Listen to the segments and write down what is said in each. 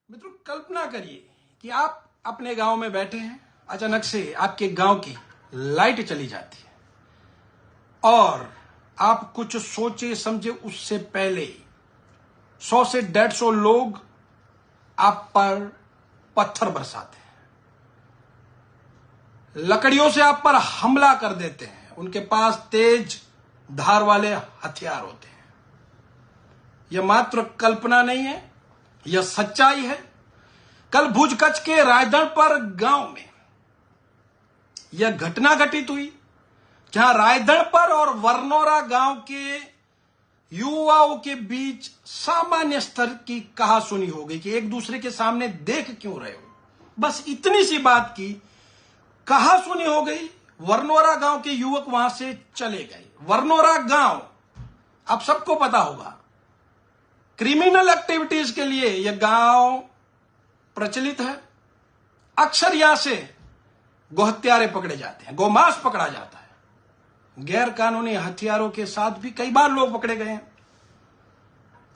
मित्रों, कल्पना करिए कि आप अपने गांव में बैठे हैं, अचानक से आपके गांव की लाइट चली जाती है और आप कुछ सोचे समझे उससे पहले 100 से 150 लोग आप पर पत्थर बरसाते हैं, लकड़ियों से आप पर हमला कर देते हैं। उनके पास तेज धार वाले हथियार होते हैं। यह मात्र कल्पना नहीं है, यह सच्चाई है। कल भुज कच्छ के रायधनपर गांव में यह घटना घटित हुई, जहां रायधनपर और वरनौरा गांव के युवाओं के बीच सामान्य स्तर की कहासुनी हो गई कि एक दूसरे के सामने देख क्यों रहे हो। बस इतनी सी बात की कहासुनी हो गई। वरनौरा गांव के युवक वहां से चले गए। वरनौरा गांव आप सबको पता होगा, क्रिमिनल एक्टिविटीज के लिए यह गांव प्रचलित है। अक्सर यहां से गोहत्यारे पकड़े जाते हैं, गोमांस पकड़ा जाता है। गैर कानूनी हथियारों के साथ भी कई बार लोग पकड़े गए हैं।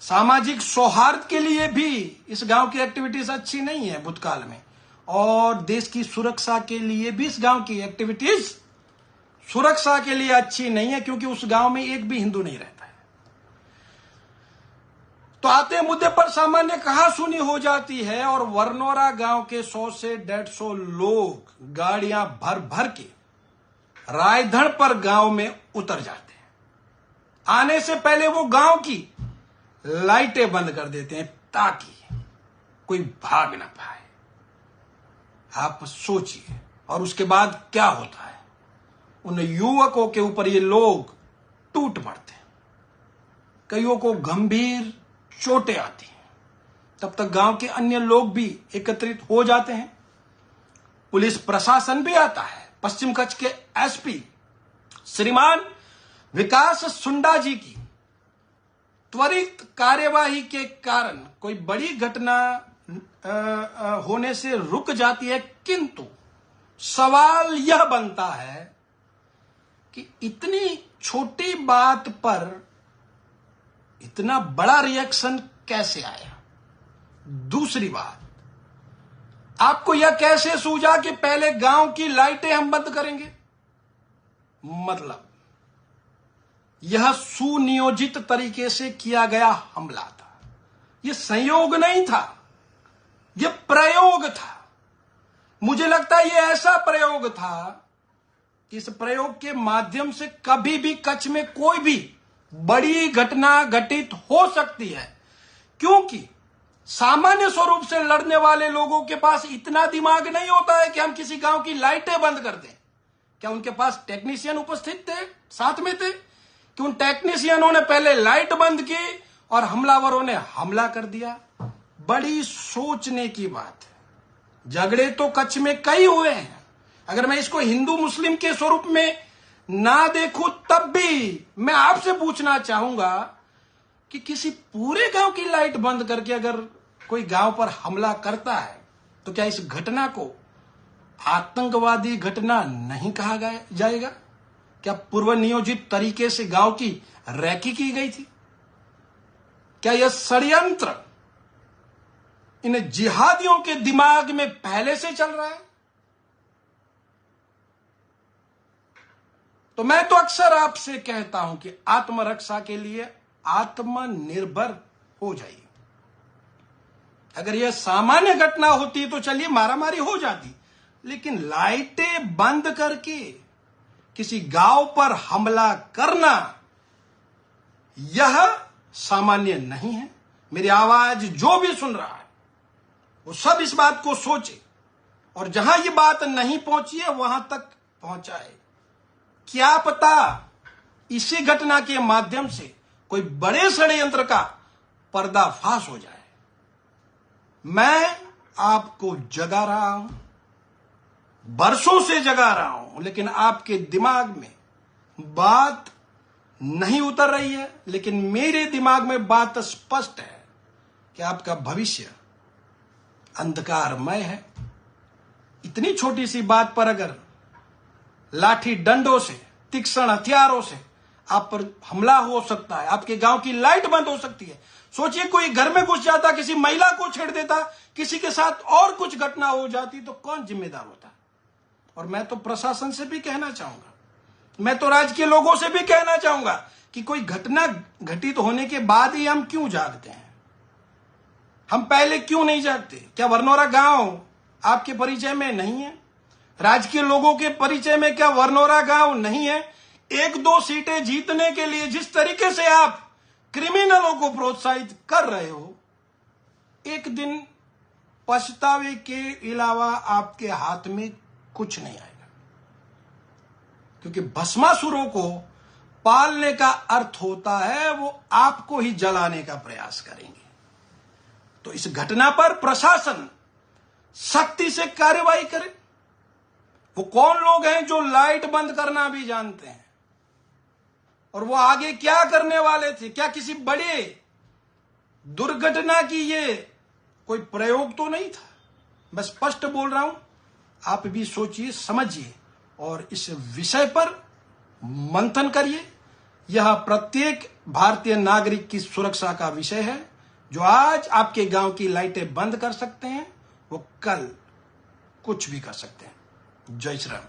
सामाजिक सौहार्द के लिए भी इस गांव की एक्टिविटीज अच्छी नहीं है भूतकाल में, और देश की सुरक्षा के लिए भी इस गांव की एक्टिविटीज सुरक्षा के लिए अच्छी नहीं है, क्योंकि उस गांव में एक भी हिंदू नहीं रहता है। तो आते मुद्दे पर सामान्य कहासुनी हो जाती है और वरनौरा गांव के 100 से 150 लोग गाड़ियां भर भर के रायधनपर गांव में उतर जाते हैं। आने से पहले वो गांव की लाइटें बंद कर देते हैं ताकि कोई भाग ना पाए। आप सोचिए, और उसके बाद क्या होता है। उन युवकों के ऊपर ये लोग टूट पड़ते हैं, कईयों को गंभीर चोटें आती हैं। तब तक गांव के अन्य लोग भी एकत्रित हो जाते हैं, पुलिस प्रशासन भी आता है। पश्चिम कच्छ के एसपी श्रीमान विकास सुंडा जी की त्वरित कार्यवाही के कारण कोई बड़ी घटना होने से रुक जाती है, किंतु सवाल यह बनता है कि इतनी छोटी बात पर इतना बड़ा रिएक्शन कैसे आया। दूसरी बात, आपको यह कैसे सूझा कि पहले गांव की लाइटें हम बंद करेंगे। मतलब यह सुनियोजित तरीके से किया गया हमला था। यह संयोग नहीं था, यह प्रयोग था। मुझे लगता है यह ऐसा प्रयोग था कि इस प्रयोग के माध्यम से कभी भी कच्छ में कोई भी बड़ी घटना घटित हो सकती है, क्योंकि सामान्य स्वरूप से लड़ने वाले लोगों के पास इतना दिमाग नहीं होता है कि हम किसी गांव की लाइटें बंद कर दें। क्या उनके पास टेक्नीशियन उपस्थित थे, साथ में थे, कि उन टेक्नीशियनों ने पहले लाइट बंद की और हमलावरों ने हमला कर दिया। बड़ी सोचने की बात है। झगड़े तो कच्छ में कई हुए हैं। अगर मैं इसको हिंदू मुस्लिम के स्वरूप में ना देखूं, तब भी मैं आपसे पूछना चाहूंगा कि किसी पूरे गांव की लाइट बंद करके अगर कोई गांव पर हमला करता है, तो क्या इस घटना को आतंकवादी घटना नहीं कहा जाएगा? क्या पूर्व नियोजित तरीके से गांव की रैकी की गई थी? क्या यह षड्यंत्र इन जिहादियों के दिमाग में पहले से चल रहा है? तो मैं तो अक्सर आपसे कहता हूं कि आत्मरक्षा के लिए आत्मनिर्भर हो जाइए। अगर यह सामान्य घटना होती तो चलिए मारामारी हो जाती, लेकिन लाइटें बंद करके किसी गांव पर हमला करना यह सामान्य नहीं है। मेरी आवाज जो भी सुन रहा है वो सब इस बात को सोचे और जहां ये बात नहीं पहुंची है वहां तक पहुंचाए। क्या पता इसी घटना के माध्यम से कोई बड़े षड्यंत्र का पर्दाफाश हो जाए। मैं आपको जगा रहा हूं, बरसों से जगा रहा हूं, लेकिन आपके दिमाग में बात नहीं उतर रही है। लेकिन मेरे दिमाग में बात स्पष्ट है कि आपका भविष्य अंधकारमय है। इतनी छोटी सी बात पर अगर लाठी डंडों से, तीक्ष्ण हथियारों से आप पर हमला हो सकता है, आपके गांव की लाइट बंद हो सकती है। सोचिए कोई घर में घुस जाता, किसी महिला को छेड़ देता, किसी के साथ और कुछ घटना हो जाती तो कौन जिम्मेदार होता? और मैं तो प्रशासन से भी कहना चाहूंगा, मैं तो राज्य के लोगों से भी कहना चाहूंगा कि कोई घटना घटित होने के बाद ही हम क्यों जागते हैं? हम पहले क्यों नहीं जागते? क्या वरनौरा गांव आपके परिचय में नहीं है? राज्य के लोगों के परिचय में क्या वरनौरा गांव नहीं है? 1-2 सीटें जीतने के लिए जिस तरीके से आप क्रिमिनलों को प्रोत्साहित कर रहे हो, एक दिन पछतावे के अलावा आपके हाथ में कुछ नहीं आएगा। क्योंकि भस्मासुरों को पालने का अर्थ होता है वो आपको ही जलाने का प्रयास करेंगे। तो इस घटना पर प्रशासन सख्ती से कार्रवाई करे। वो कौन लोग हैं जो लाइट बंद करना भी जानते हैं? और वो आगे क्या करने वाले थे? क्या किसी बड़े दुर्घटना की ये कोई प्रयोग तो नहीं था? मैं स्पष्ट बोल रहा हूं, आप भी सोचिए, समझिए और इस विषय पर मंथन करिए। यह प्रत्येक भारतीय नागरिक की सुरक्षा का विषय है। जो आज आपके गांव की लाइटें बंद कर सकते हैं, वो कल कुछ भी कर सकते हैं। जय श्री राम।